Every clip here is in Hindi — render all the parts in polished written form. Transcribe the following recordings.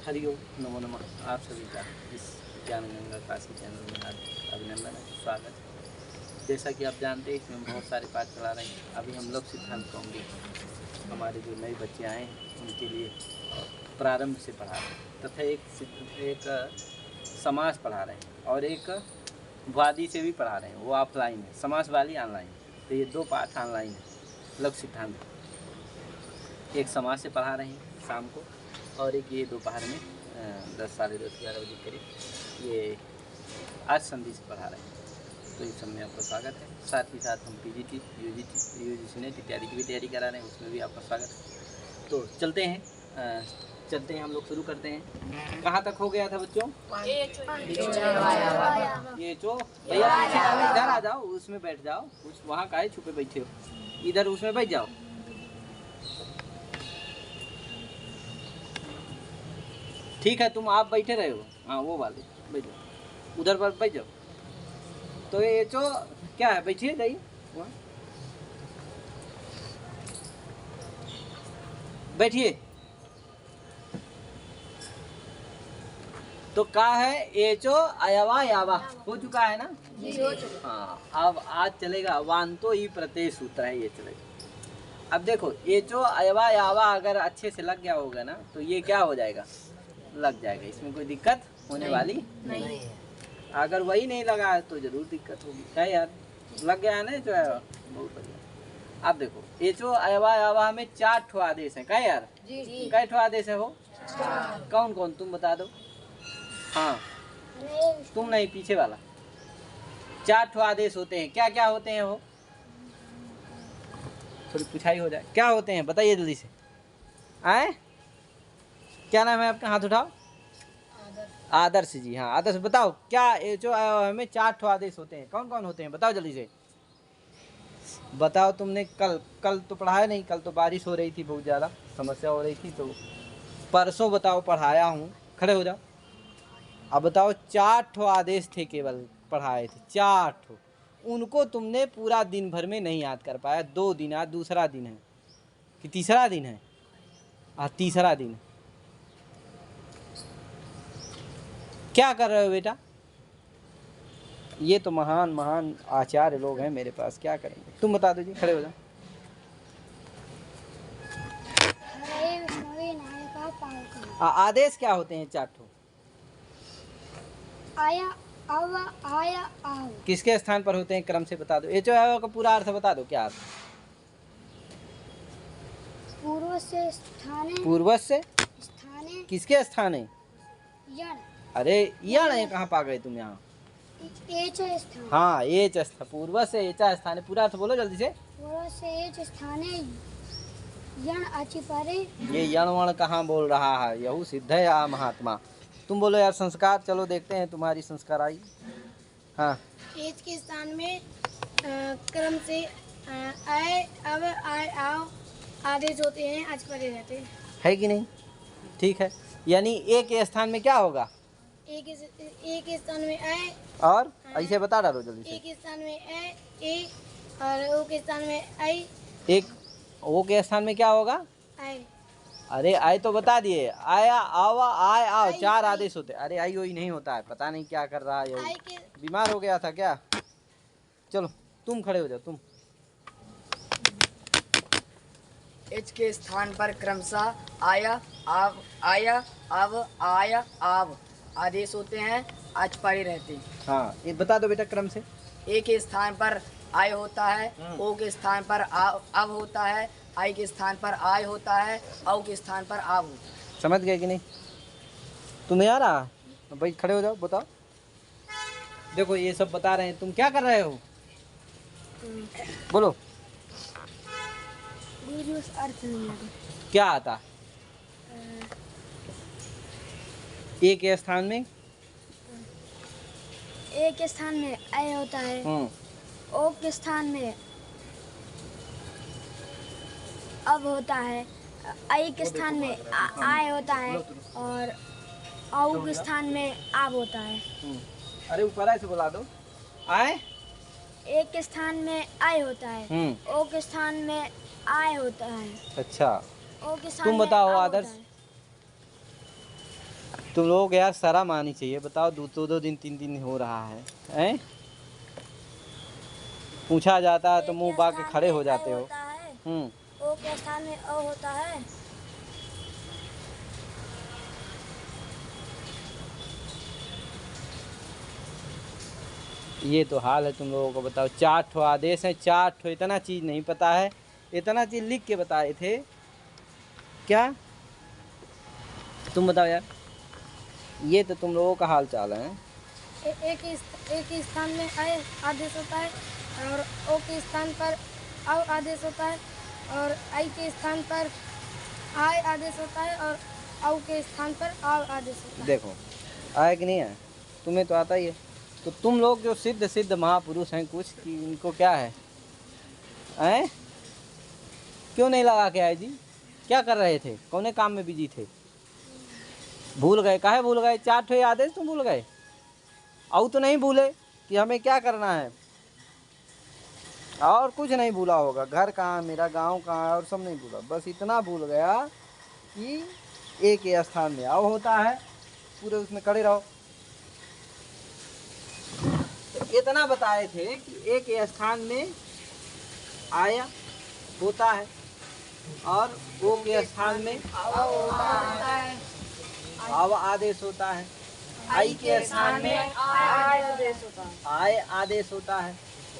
हरिओम नमो नमः। आप सभी का इस ज्ञान गंगा काशी चैनल में अभिनंदन है, स्वागत है। जैसा कि आप जानते हैं इसमें बहुत सारे पाठ चला रहे हैं। अभी हम लोग सिद्धांत कौमुदी हमारे जो नए बच्चे आए हैं उनके लिए प्रारंभ से पढ़ा रहे हैं तथा एक समास पढ़ा रहे हैं और एक वादी से भी पढ़ा रहे हैं। वो ऑफलाइन है, समास वाली ऑनलाइन। तो ये दो पाठ ऑनलाइन है लघु सिद्धांत। एक समाज से पढ़ा रहे हैं शाम को और एक ये दोपहर में 10 साढ़े 10 11 बजे करीब ये आज संधि से पढ़ा रहे हैं। तो इस सब में आपका स्वागत है। साथ ही साथ हम पीजीटी यूजीसी नेट इत्यादि की भी तैयारी करा रहे हैं, उसमें भी आपका स्वागत है। तो चलते हैं हम लोग शुरू करते हैं। कहाँ तक हो गया था बच्चों? ये चो भैया इधर आ जाओ, उसमें बैठ जाओ। उस वहाँ काहे छुपे बैठे हो, इधर उसमें बैठ जाओ। ठीक है, तुम आप बैठे रहे हो, हाँ वो वाले बैठ जाओ, उधर पर बैठ जाओ। तो ये जो क्या है, बैठिए जाइए वहाँ बैठिए। तो का है एचो अयवा यावा हो चुका है ना जी? हाँ, अब आज चलेगा वांतो ई प्रत्यय सूत्र है, ये चलेगा। अब देखो एचो अयवा यावा अगर अच्छे से लग गया होगा ना तो ये क्या हो जाएगा, लग जाएगा। इसमें कोई दिक्कत होने वाली नहीं है। अगर वही नहीं लगा है तो जरूर दिक्कत होगी। क्या यार, लग गया है ना जो है, बहुत बढ़िया। अब देखो एचो अयवा यावा में 4 ठो आदेश है। क्या यार जी? कै ठो आदेश है हो? कौन कौन तुम बता दो। हाँ तुम नहीं, पीछे वाला। 4 ठो आदेश होते हैं। क्या क्या होते हैं वो? थोड़ी पुछाई हो जाए, क्या होते हैं बताइए जल्दी से। आए, क्या नाम है आपका? हाथ उठाओ। आदर्श जी, हाँ आदर्श बताओ क्या जो हमें 4 ठो आदेश होते हैं, कौन कौन होते हैं बताओ जल्दी से बताओ। तुमने कल तो पढ़ाया नहीं, कल तो बारिश हो रही थी, बहुत ज़्यादा समस्या हो रही थी। तो परसों बताओ पढ़ाया हूँ। खड़े हो जाओ। अब बताओ 4 ठो आदेश थे केवल पढ़ाए थे, 4 ठो। उनको तुमने पूरा दिन भर में नहीं याद कर पाया। 2 दिन, आज दूसरा दिन है कि तीसरा दिन है? आज तीसरा दिन है। क्या कर रहे हो बेटा? ये तो महान महान आचार्य लोग हैं मेरे पास, क्या करेंगे? तुम बता दो जी, खड़े हो जाओ। आदेश क्या होते हैं 4 ठो? आया आवा आया आव। किसके स्थान पर होते हैं क्रम से बता दो। ये जो है का पूरा अर्थ बता दो, क्या अर्थ? पूर्व से स्थाने। पूर्व से स्थाने। किसके स्थान है? यण। अरे यण है, कहाँ पा गए तुम यहाँ? एच स्थान। हाँ एच स्थान, पूर्व से एच स्थान। पूरा अर्थ बोलो जल्दी से। पूर्व से एच स्थाने यण अचि परे। ये यण वण कहाँ बोल रहा है, यहू सिद्ध है या महात्मा। तुम बोलो यार संस्कार। चलो देखते हैं तुम्हारी संस्कार आई। हाँ, एच के स्थान में क्रम से आए अब आए आओ आदेश होते हैं, अच परे रहते हैं। है कि नहीं? ठीक है, यानी ए के स्थान में क्या होगा? एक के स्थान में आए और ऐसे बता डालो जल्दी से। एक के स्थान में ए और ओ के स्थान में आई। एक ओ के स्थान में क्या होगा? आए। अरे आए तो बता दिए, आया आवा आए आओ, 4 आदेश होते। अरे आई वही नहीं होता है, पता नहीं क्या कर रहा है, बीमार हो गया था क्या? चलो तुम खड़े हो जाओ। तुम एच के स्थान पर क्रमशः आया आव आया अब आया आव आदेश होते हैं, आज परे रहते हैं। हाँ ये बता दो बेटा क्रम से। ए के स्थान पर आय होता है, ओ के स्थान पर अब होता है, आई के स्थान पर आय होता है, औ के स्थान पर आव होता है। समझ गए कि नहीं? तुम्हें आ रहा? भाई खड़े हो जाओ, बताओ। देखो ये सब बता रहे हैं, तुम क्या कर रहे हो बोलो। अर्थ नहीं आता। क्या आता? ए के स्थान में ए के स्थान में आय होता है, ओ के स्थान में अब होता है, आई के स्थान में आय होता है और औ के स्थान में आब होता है। अरे ऊपर ऐसे बुला दो। आए ए के स्थान में आय होता है, ओ के स्थान में आय होता है। अच्छा, ओ के स्थान तुम में बताओ अब आदर्श। होता है। तुम लोग यार शर्म आनी चाहिए। बताओ, दो दिन 3 दिन हो रहा है, हैं? पूछा जाता है तो मुंह बा के खड़े हो जाते हो। होता है, हम्म। ओ के स्थान में अ होता है। ये तो हाल है तुम लोगों को। बताओ, 4 ठो आदेश हैं, 4 ठो। इतना चीज़ नहीं पता है, इतना चीज़ लिख के बताए थे क्या? तुम बताओ यार, ये तो तुम लोगों का हाल चाल है। एक ही स्थान में आय आदेश होता है और ओ के स्थान पर औ आदेश होता है और आई के स्थान पर आय आदेश होता है और औ के स्थान पर आव आदेश होता है। देखो, आया कि नहीं है? तुम्हें तो आता ही है। तो तुम लोग जो सिद्ध महापुरुष हैं कुछ, कि इनको क्या है, हैं? क्यों नहीं लगा के आए जी? क्या कर रहे थे? कौने काम में बिजी थे? भूल गए? काहे भूल गए? 4 ठो आदेश तुम भूल गए? और तो नहीं भूले कि हमें क्या करना है? और कुछ नहीं भूला होगा। घर कहाँ, मेरा गांव कहाँ, और सब नहीं भूला। बस इतना भूल गया कि एक ही स्थान में आओ होता है, पूरे उसमें खड़े रहो। तो इतना बताए थे कि एक ही स्थान में आया होता है और वो के स्थान में आव आदेश होता है। आई के स्थान में आय आदेश होता है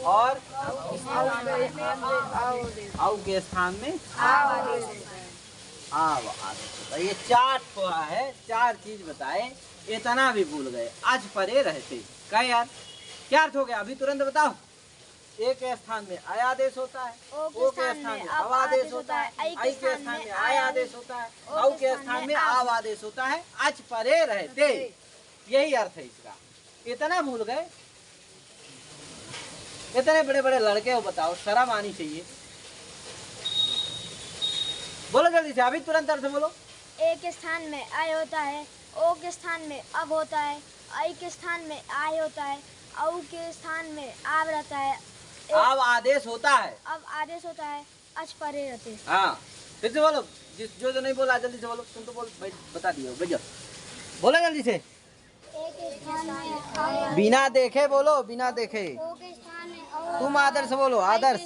और औ के स्थान में आव आदेश होता है। ये 4 ठो है, 4 चीज बताए, इतना भी भूल गए। आज परे रहते क्या यार? क्या अर्थ हो गया? अभी तुरंत बताओ। एक के स्थान में आय आदेश होता है, ओ के स्थान में आव आदेश होता है, आई के स्थान में आय आदेश होता है, औ के स्थान में आव आदेश होता है। आज परे रहते, यही अर्थ है इसका। इतना भूल गए? इतने बड़े बड़े लड़के हो, बताओ, शर्म आनी चाहिए। बोलो जल्दी से, अभी तुरंत अर्थ बोलो। एक के स्थान में आय होता है, ओ के स्थान में अब होता है, आई के स्थान में आय होता है, औ के स्थान में आव रहता है, आव आदेश होता है, अब आदेश होता है, अच परे रहते। हाँ, फिर से बोलो। जो नहीं बोला जल्दी से बोलो। तुम तो बोल बता दियो, भेजो। बोलो जल्दी से। एक स्थान में बिना देखे बोलो, बिना देखे। ओ के स्थान में तुम आदर्श बोलो, आदर्श।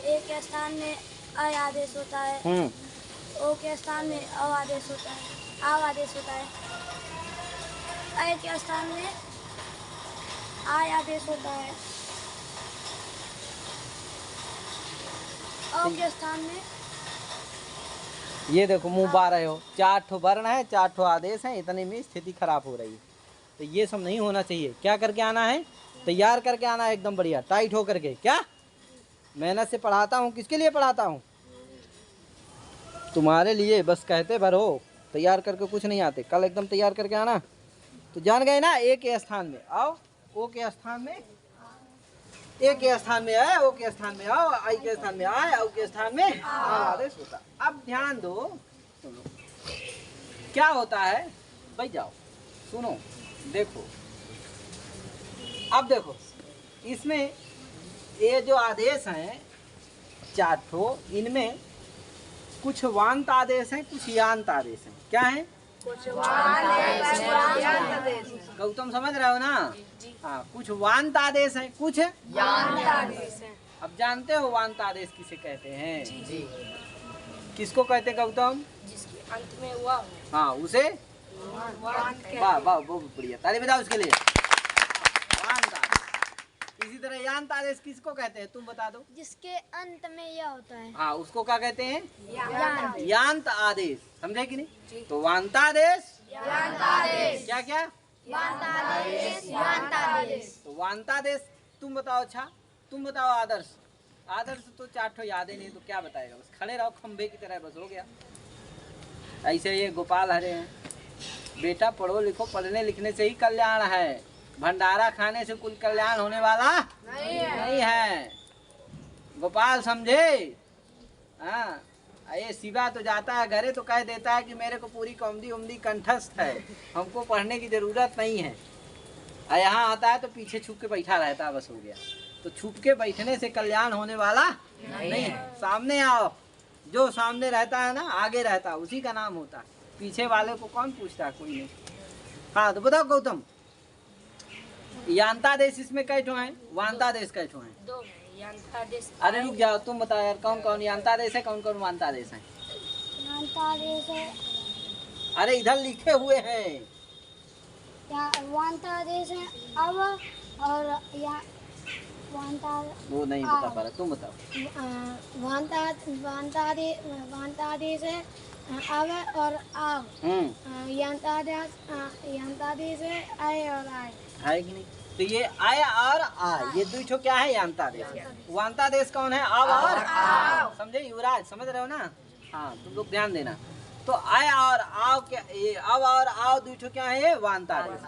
एक के स्थान में अय आदेश होता है, ओ के स्थान में अव आदेश होता है, आव आदेश होता है, अय के स्थान में आय आदेश होता है, औ के स्थान में ये देखो, मुंह बा रहे हो। 4 ठो वर्ण है, 4 ठो आदेश है, इतने में स्थिति खराब हो रही है। तो ये सब नहीं होना चाहिए। क्या करके आना है? तैयार करके आना है, एकदम बढ़िया टाइट हो करके। क्या मेहनत से पढ़ाता हूँ? किसके लिए पढ़ाता हूँ? तुम्हारे लिए। बस कहते भर हो, तैयार करके कुछ नहीं आते। कल एकदम तैयार करके आना। तो जान गए ना? एक के स्थान में आओ, ओ के स्थान में एक के स्थान में आए, ओ के स्थान में आओ, आई के स्थान में आए, औ के स्थान में आव आदेश होता। अब ध्यान दो, क्या होता है? भाई जाओ, सुनो, देखो। अब देखो, इसमें ये जो आदेश हैं 4 ठो, इनमें कुछ वांत आदेश हैं, कुछ यांत आदेश हैं। क्या है? गौतम समझ रहे हो ना? हाँ, कुछ वांत आदेश हैं, कुछ यांत आदेश हैं। अब जानते हो वांत आदेश किसे कहते हैं? जी। किसको कहते हैं गौतम? जिसके अंत में हुआ हो। हाँ, उसे वाह वाह, बहुत बढ़िया, ताली बजाओ उसके लिए। वांत आदेश। इसी तरह यांत आदेश किसको कहते हैं? तुम बता दो। जिसके अंत में यह होता है, हाँ, उसको क्या कहते हैं? यांत। यांत आदेश। समझे कि नहीं? तो वांतादेश, क्या क्या? तो वांतादेश तुम बताओ। अच्छा, तुम बताओ आदर्श। आदर्श तो 4 ठो याद ही नहीं, तो क्या बताएगा? बस खड़े रहो खंबे की तरह, बस हो गया। ऐसे ये गोपाल हरे हैं। बेटा पढ़ो लिखो, पढ़ने लिखने से ही कल्याण है। भंडारा खाने से कुल कल्याण होने वाला नहीं है। गोपाल समझे? हाँ, ये शिवा तो जाता है घरे तो कह देता है कि मेरे को पूरी कौमदी उमदी कंठस्थ है, हमको पढ़ने की जरूरत नहीं है। यहाँ आता है तो पीछे छुप के बैठा रहता है, बस हो गया। तो छुप के बैठने से कल्याण होने वाला नहीं है। सामने आओ, जो सामने रहता है ना, आगे रहता है, उसी का नाम होता है। पीछे वाले को कौन पूछता है, कोई नहीं। हाँ तो बताओ गौतम, यांता देश इसमें कै ठो है, वांता देश कै ठो है? दो यांता देश। अरे रुक जाओ, तुम बताओ यार, कौन कौन यांता देश है, कौन कौन वांता देश है? यांता देश है, अरे इधर लिखे हुए हैं। वांता देश है अब, और या वांता वो नहीं बता पा रहा, तुम बताओ। वांता देश है अब और आव। यांता देश है आए और आए। है कि नहीं? तो ये आय और आ, ये दो ठो क्या है, यांता देश। वांता देश कौन है? आव और आव। समझे युवराज, समझ रहे हो ना? हाँ तुम लोग ध्यान देना। तो आय और आव क्या, ये आव और आव दो ठो क्या है, वांता देश।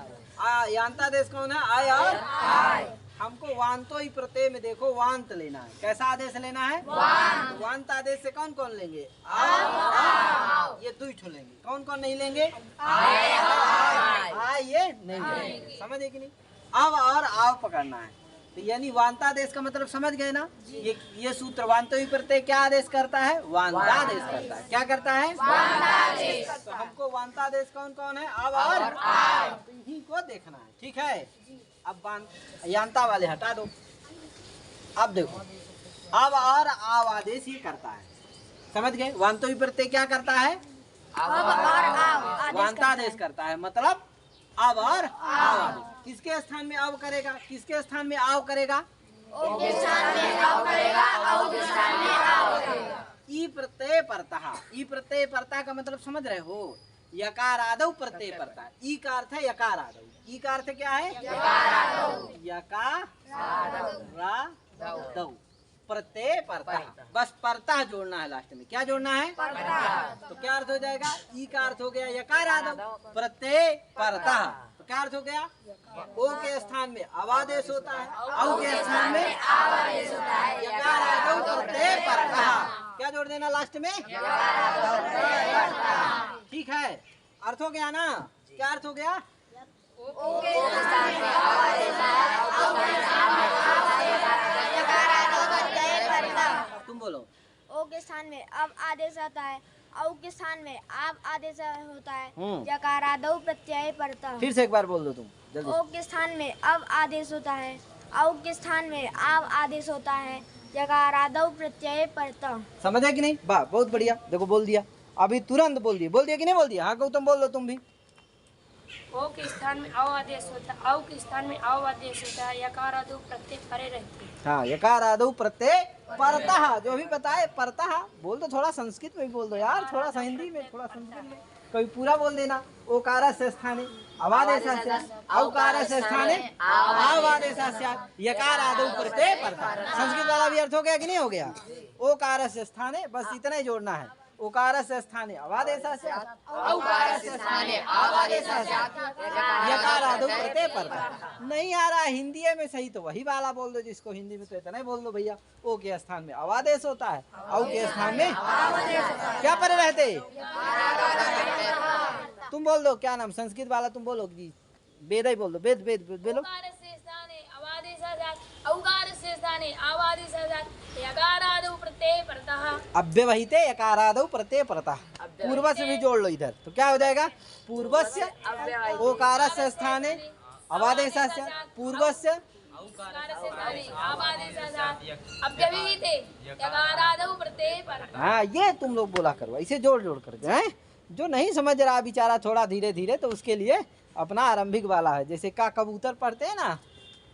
यांता देश कौन है? आय और आय। हमको वांतो ही प्रत्यय में देखो वांत लेना है। कैसा आदेश लेना है? वांत आदेश से कौन कौन लेंगे? आव। ये दो ठो लेंगे। कौन कौन नहीं लेंगे? आय ये नहीं लेंगे। समझे कि नहीं? अब और आव पकड़ना है। तो यानी वांता देश का मतलब समझ गए ना? ये सूत्र वांतो ही प्रत्यय क्या आदेश करता है? वांता आदेश करता है। क्या करता है? तो हमको वांता देश कौन कौन है? अब और आव। तो इन्हीं को देखना है, ठीक है? अब यांता वाले हटा दो। अब देखो, अब और आव आदेश ये करता है, समझ गए? वांतो ही प्रत्यय क्या करता है? वांता आदेश करता है, मतलब अब और आव आदेश। किसके स्थान में आव करेगा? किसके स्थान में आव करेगा? ई प्रत्यय परतः। ई प्रत्यय परतः का मतलब समझ रहे हो? यकार आदौ प्रत्यय परतः। ई का अर्थ है यकार आदौ। ई का अर्थ क्या है? यकार आदौ प्रत्यय परतः। बस परतः जोड़ना है लास्ट में। क्या जोड़ना है? तो क्या अर्थ हो जाएगा? ई का अर्थ हो गया यकार आदौ प्रत्यय परतः। तो क्या अर्थ हो गया? ओ के स्थान में अवादेश होता है, औ के स्थान में आवादेश होता है। यकार आदौ प्रत्यय परतः। क्या जोड़ देना लास्ट में? ठीक है, अर्थ हो गया ना? क्या अर्थ हो गया? तुम बोलो। ओ के स्थान में अब आदेश आता है, औ के स्थान में आव आदेश होता है। यकारादौ प्रत्यय परतः। फिर से एक बार बोल दो तुम जल्दी। ओ के स्थान में अब आदेश होता है, औ के स्थान में आव आदेश होता है। यकारादौ प्रत्यय परतः। समझे कि नहीं? वाह, बहुत बढ़िया। देखो बोल दिया, अभी तुरंत बोल दिया। बोल दिया कि नहीं बोल दिया? हाँ गौतम बोल दो तुम भी। ओ के स्थान में औ आदेश होता है, औ के स्थान में आव आदेश होता है। यकार आदि प्रत्यय परे रहते हैं। हाँ, यकार आदौ प्रत्यय परतः, जो भी बताए परतः बोल दो। थोड़ा संस्कृत में भी बोल दो यार, थोड़ा सा हिंदी में, थोड़ा संस्कृत में, कभी पूरा बोल देना। ओकारस्य स्थाने अवादेशस्य, औकारस्य स्थाने आवादेशस्य, यकार आदौ प्रत्यय परतः। संस्कृत वाला भी अर्थ हो गया कि नहीं हो गया? ओकारस्य स्थाने, बस इतना ही जोड़ना है। ओकारस्य स्थाने अवादेशस्य, औकारस्य स्थाने आवादेशस्य, यकार आदौ प्रत्यय परतः। नहीं आ रहा हिंदी में सही तो वही वाला बोल दो जिसको हिंदी में तो इतना ही बोल दो भैया। ओ के स्थान में अवादेश होता है, औ के स्थान में क्या परे रहते? तुम बोल दो, क्या नाम संस्कृत वाला तुम बोलो जी, वेद ही बोल दो। वेद वेद बोलो। औकारस्य स्थाने अवादेशः, औकारस्य स्थाने आवादेशः, यकारादौ प्रत्यय परतः। अव्यवहिते यकारादौ प्रत्यय परतः। पूर्व से भी जोड़ लो इधर, तो क्या हो जाएगा? पूर्वस्य ओकारस्य स्थाने अवादेशस्य, पूर्वस्य औकारस्य स्थाने आवादेशः, अव्यवहिते यकारादौ प्रत्यय परतः। हाँ, ये तुम लोग बोला करो, इसे जोड़ जोड़ कर हैं। जो नहीं समझ रहा बेचारा थोड़ा धीरे धीरे, तो उसके लिए अपना आरंभिक वाला है। जैसे का कबूतर पढ़ते हैं ना,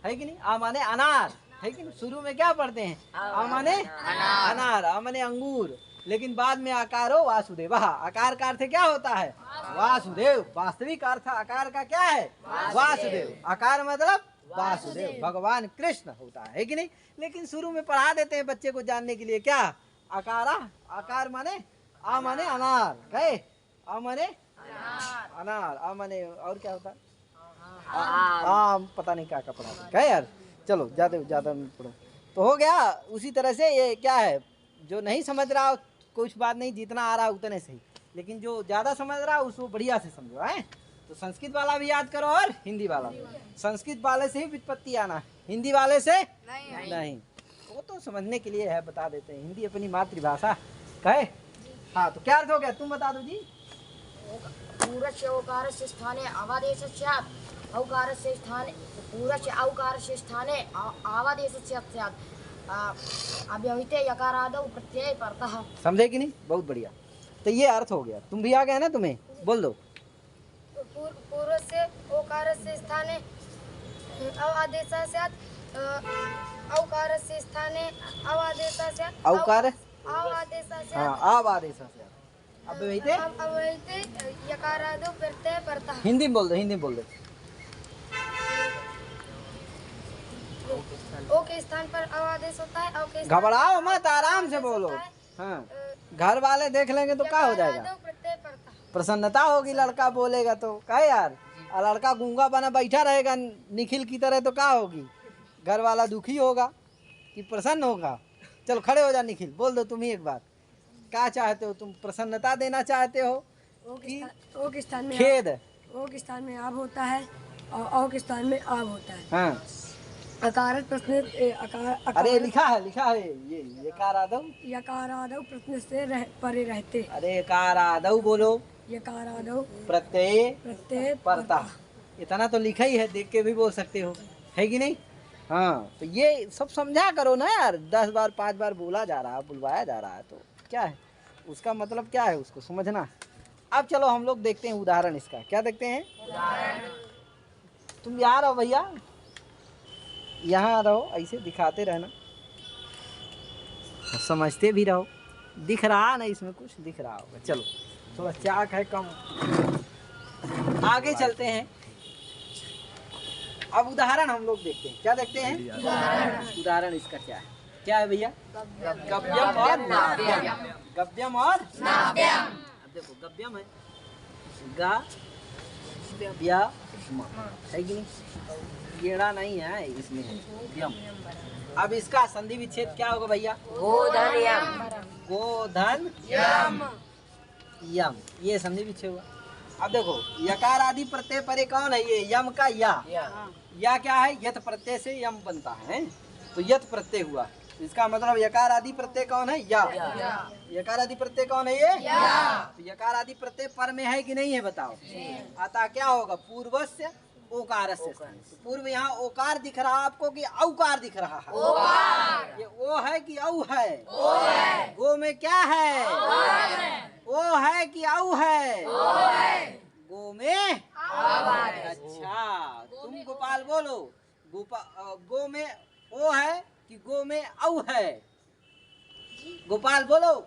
है कि नहीं? आ माने अनार, है कि नहीं? शुरू में क्या पढ़ते हैं? आ माने अनार, आ माने अंगूर, लेकिन बाद में आकारो वासुदेव। आकार का अर्थ क्या होता है? वासुदेव। वास्तविक अर्थ आकार का क्या है? वासुदेव। आकार मतलब वासुदेव, भगवान कृष्ण होता है कि नहीं? लेकिन शुरू में पढ़ा देते हैं बच्चे को जानने के लिए, क्या आकारा, आकार माने आ माने अनार, कहे आ माने अनार, आ माने और क्या होता है? आम, पता नहीं क्या पढ़ा कहे यार। चलो ज्यादा पढ़ो तो हो गया। उसी तरह से ये क्या है, जो नहीं समझ रहा कुछ बात नहीं, जितना आ रहा उतने सही, लेकिन जो ज्यादा समझ रहा उसको बढ़िया से समझो है। तो संस्कृत वाला भी याद करो और हिंदी वाला भी। संस्कृत वाले से ही व्युत्पत्ति आना, हिंदी वाले से नहीं। वो तो समझने के लिए है, बता देते हैं। हिंदी अपनी मातृभाषा कहे। हाँ, तो क्या अर्थ हो गया तुम बता दो जी। पूरस्य औकारस्य स्थाने आवादेशः स्यात् औकारस्य स्थाने पूरस्य औकारस्य स्थाने आवादेशः स्यात् अव्यवहिते यकारादौ प्रत्यय परतः। समझे कि नहीं? बहुत बढ़िया। तो ये अर्थ हो गया। तुम भी आ गया ना? तुम्हें बोल दो। पूर्वस्य ओकारस्य स्थाने अवादेशः स्यात् औकारस्य स्थाने अवादेशः स्यात् औकार अवादेशः स्यात् हाँ आवादेशः स्यात् अव्यवहिते अव्यवहिते यकारादौ प्रत्यय परतः। हिंदी में बोल दो, हिंदी में बोल दो। ओ के स्थान पर अवादेश होता है। औ के स्थान घबराओ मत, आराम से बोलो। हाँ, घर वाले देख लेंगे तो क्या हो जाएगा? यकारादौ प्रत्यय परतः। प्रसन्नता होगी, लड़का बोलेगा तो कहे यार। और लड़का गूंगा बना बैठा रहेगा निखिल की तरह तो क्या होगी? घर वाला दुखी होगा कि प्रसन्न होगा? चलो खड़े हो जा निखिल, बोल दो तुम ही एक बार। क्या चाहते हो तुम? प्रसन्नता देना चाहते हो कि ओ के स्थान में खेद? ओ के स्थान में आब होता है और औ के स्थान में आब होता है। हाँ, अकार प्रश्न अरे लिखा है ये यकारादौ। यकारादौ प्रश्न से परे रहते। अरे यकारादौ बोलो, यकारादौ प्रत्यय प्रत्यय परता। इतना तो लिखा ही है, देख के भी बोल सकते हो, है कि नहीं? हाँ, तो ये सब समझा करो ना यार। 10 बार 5 बार बोला जा रहा है, बुलवाया जा रहा है, तो क्या है उसका मतलब? क्या है उसको समझना। अब चलो हम लोग देखते हैं उदाहरण इसका। क्या देखते हैं? तुम यहाँ रहो भैया, यहाँ रहो, ऐसे दिखाते रहना, समझते भी रहो। दिख रहा ना इसमें? कुछ दिख रहा होगा। चलो थोड़ा चाक है कम, आगे चलते हैं। अब उदाहरण हम लोग देखते हैं। क्या देखते हैं? उदाहरण इसका क्या है? क्या है भैया? गव्यम और नाव्यम। गव्यम और नाव्यम। अब देखो गव्यम है गव्यम, है कि नहीं? गेड़ा नहीं है इसमें, है यम। अब इसका संधि विच्छेद क्या होगा भैया? गोधन यम। गोधन यम। यम, ये संधि विच्छेद हुआ। अब देखो यकार आदि प्रत्यय परे कौन है? ये यम का या क्या है? यथ प्रत्यय से यम बनता है, तो यथ प्रत्यय हुआ। इसका मतलब यकार आदि प्रत्यय कौन है? या। यकार आदि प्रत्यय कौन है? ये तो यकार आदि प्रत्यय पर में है कि नहीं है बताओ? अतः क्या होगा? पूर्वस्य ओकारस्य। तो पूर्व यहाँ ओकार दिख रहा आपको कि औकार दिख रहा है? ओकार। ये ओ है कि औ है? ओ है। गो में क्या है? ओ है कि औ है? ओ है। गो में आवाज। अच्छा, तुम गोपाल बोलो, गो में ओ है कि गो में औ है? गोपाल बोलो।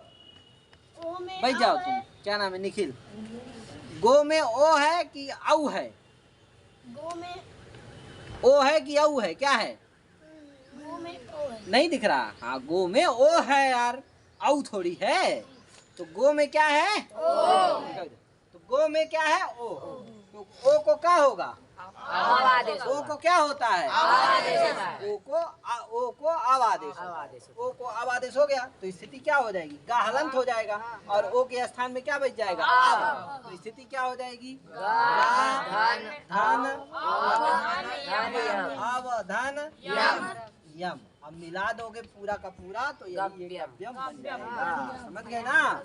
बैठ जाओ तुम। क्या नाम है? निखिल। गो में ओ है कि औ है? गो में ओ है कि औ है? क्या है? गो में ओ है। नहीं दिख रहा? हाँ, गो में ओ है यार, औ थोड़ी है। तो गो में क्या है? ओ। तो गो में क्या है? ओ। तो ओ को क्या होगा? ओ को क्या होता है? ओ को आवादेश। ओ को आवादेश हो गया तो स्थिति क्या हो जाएगी? गा हलंत हो जाएगा और ओ के स्थान में क्या बच जाएगा? आव। तो स्थिति क्या हो जाएगी? धन अवधन यम। अब मिला दोगे पूरा का पूरा तो यही गव्यम बन जाएगा। समझ गए ना?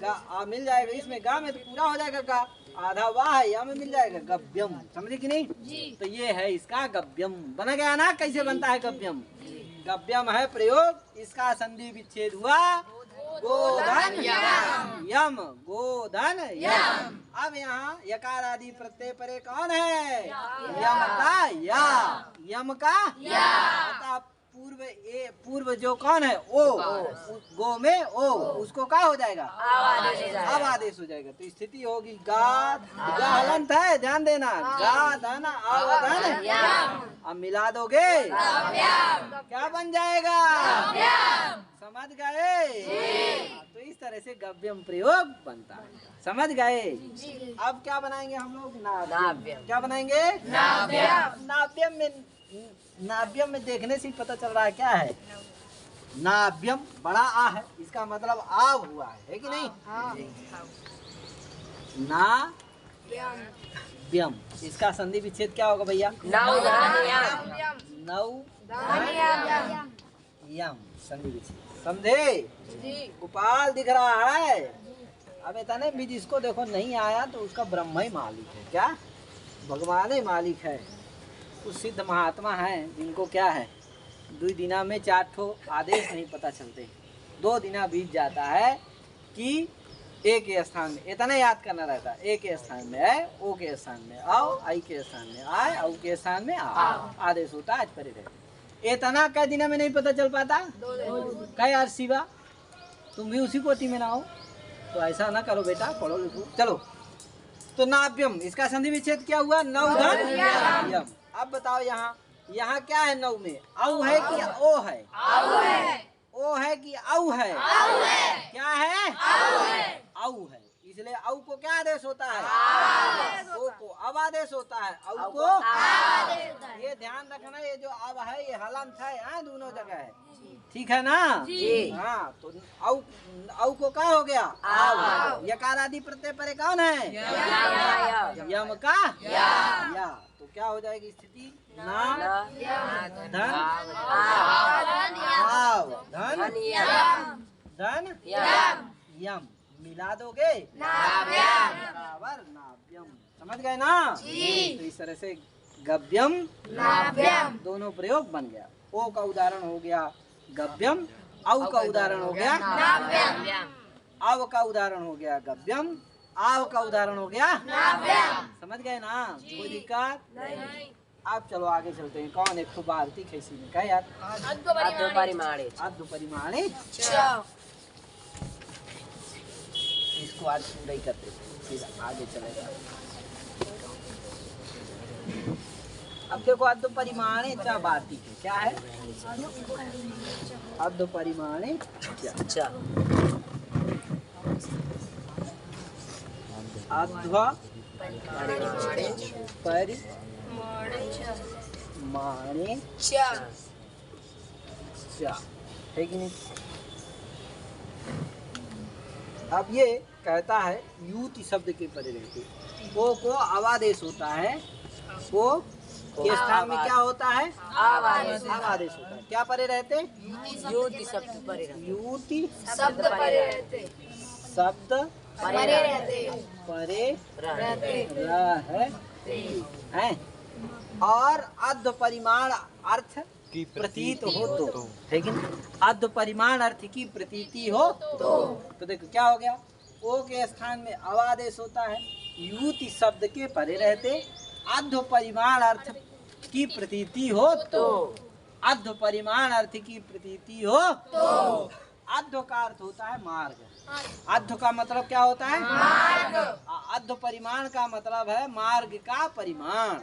गा मिल जाएगा इसमें, गा में तो पूरा हो जाएगा गा, आधा वाह है, या में मिल जाएगा गव्यम। समझे कि नहीं? तो ये है इसका गव्यम। बना गया ना? कैसे बनता है गव्यम? गव्यम है प्रयोग, इसका संधि विच्छेद हुआ गोधन यम। गोधन यम। अब यहाँ यकार आदि प्रत्यय परे कौन है? यम का या। यम का या। पूर्व जो कौन है? ओ। गो में ओ, उसको क्या हो जाएगा? अब आदेश हो जाएगा। तो स्थिति होगी गा हलंत है, ध्यान देना, गा धन अवधन। अब मिला दोगे क्या बन जाएगा? समझ गए? तो इस तरह से गव्यम प्रयोग बनता है। समझ गए? अब क्या बनाएंगे हम लोग? नाव्यम। क्या बनाएंगे? नाव्यम। नाव्यम में देखने से ही पता चल रहा है क्या है? नाव्यम बड़ा आ है, इसका मतलब आव हुआ है कि नहीं? नाव्यम। इसका संधि विच्छेद क्या होगा भैया? नौ यम। संधि विच्छेद समझे? गोपाल दिख रहा है? अब इतने भी जिसको देखो नहीं आया तो उसका ब्रह्म ही मालिक है। क्या? भगवान ही मालिक है। कुछ सिद्ध महात्मा हैं जिनको क्या है 2 दिना में 4 ठो आदेश नहीं पता चलते। 2 दिना बीत जाता है कि ए के स्थान में इतना याद करना रहता है। ए के स्थान में है, ओ के स्थान में आओ, आई के स्थान में आए, औ के स्थान में आओ। आदेश होता है आज परे रहते। इतना कई दिना में नहीं पता चल पाता। कई यार शिवा तुम भी उसी कोटि में ना हो तो ऐसा ना करो बेटा, पढ़ो लिखो। चलो तो नाभ्यम इसका संधि विच्छेद क्या हुआ? नौ धन यम। अब बताओ यहाँ क्या है? नौ में औ है कि ओ है? ओ है कि औ है? क्या है? औ है। इसलिए औ को क्या आदेश होता है? ओ को अब आदेश होता है, औ को ये ध्यान रखना। ये जो अब है ये हलंत है, दोनों जगह है। ठीक है ना? हाँ तो औ को क्या हो गया? यकार आदि प्रत्यय परे कौन है? यम का या। तो क्या हो जाएगी स्थिति? ना धन आव धन यम मिला दोगे बराबर नाभ्यम। समझ गए ना? तो इस तरह से गव्यम नाभ्यम दोनों प्रयोग बन गया। ओ का उदाहरण हो गया गव्यम, औ का उदाहरण हो गया नाभ्यम, आव का उदाहरण हो गया गव्यम, आव का उदाहरण हो गया नाभ्यम। समझ गए ना? कोई दिक्कत नहीं। अब चलो आगे चलते हैं। कौन एक तो भारती कैसी में क्या यार? अद्ध परिमाणे। इसको आज पूरा ही करते फिर आगे चलेगा। अब देखो अद्ध परिमाणे च भारती है क्या है? अद्ध परिमाणे च अद्ध परिमाणे च है कि नहीं? अब ये कहता है युति शब्द के परे रहते को अवादेश होता है। को के स्थान में क्या होता है? अवादेश होता है। क्या परे रहते? युति शब्द परे रहते। युति शब्द परे रहते। शब्द परे रहते हैं। और अद्ध परिमाण अर्थ की प्रतीत हो तो, लेकिन अद्ध परिमाण अर्थ की प्रतीति हो तो देखो क्या हो गया? ओ के स्थान में अवादेश होता है। युति शब्द के परे रहते अद्ध परिमाण अर्थ की प्रतीति हो तो, अद्ध परिमाण अर्थ की प्रतीति हो तो। अद्ध का अर्थ होता है मार्ग। अद्ध का मतलब क्या होता है? मार्ग। अद्ध परिमाण का मतलब है मार्ग का परिमाण।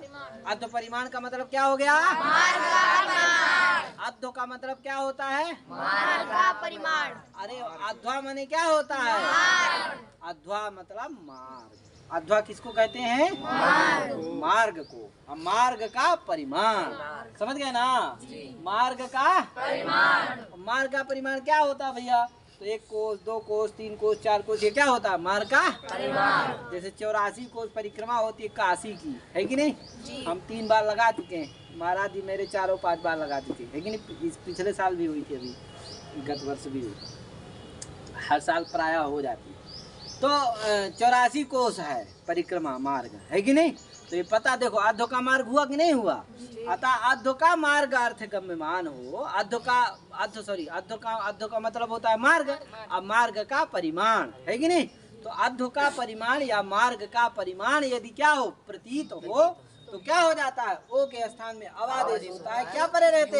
अद्ध परिमाण का मतलब क्या हो गया? मार्ग का परिमाण। अद्ध का मतलब क्या होता है? मार्ग का परिमाण। अरे अध्वा माने क्या होता है? मार्ग। अध्वा मतलब मार्ग। अध्वा किसको कहते हैं? मार्ग को। अब मार्ग का परिमाण समझ गए ना? मार्ग का परिमाण। मार्ग का परिमाण क्या होता है भैया? तो 1 कोस 2 कोस 3 कोस 4 कोस ये क्या होता है? मार्ग का परिमाण। जैसे 84 कोस परिक्रमा होती है काशी की, है कि नहीं? हम 3 बार लगा चुके हैं। महाराज जी मेरे 4-5 बार लगा चुके हैं, है कि नहीं? पिछले साल भी हुई थी, अभी गत वर्ष भी हुई। हर साल प्रायः हो जाती है। तो 84 कोस है परिक्रमा मार्ग, है कि नहीं? तो ये पता देखो अद्ध का मार्ग हुआ कि नहीं हुआ? अतः अद्ध का मार्ग अर्थ गम्यमान हो। अद्ध का मतलब होता है मार्ग। अब मार्ग का परिमाण, है कि नहीं? तो अद्ध का परिमाण या मार्ग का परिमाण यदि क्या हो? प्रतीत हो तो क्या हो जाता है? ओ के स्थान में अवादेश होता है। क्या परे रहते?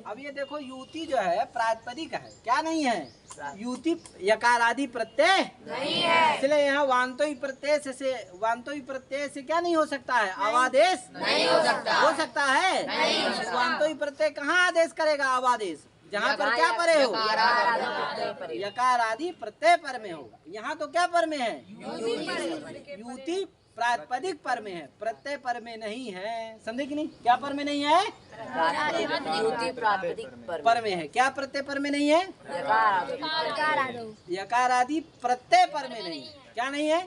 अब ये देखो युति जो है प्रातिपदिक है, क्या नहीं है? युति यकार आदि प्रत्यय नहीं है। इसलिए यहाँ वांतोई प्रत्यय से क्या नहीं हो सकता है? अवादेश नहीं हो सकता है। वांतोई प्रत्यय कहाँ आदेश करेगा? अवादेश जहाँ पर क्या परे हो? यकार आदि प्रत्यय पर में होगा। यहाँ तो क्या पर में है? युति प्रातिपदिक पर में है, प्रत्यय पर में नहीं है। समझे कि नहीं? क्या पर में नहीं है? युति प्रातिपदिक पर में है। क्या प्रत्यय पर में नहीं है? यकार आदि प्रत्यय पर में नहीं है। क्या नहीं है?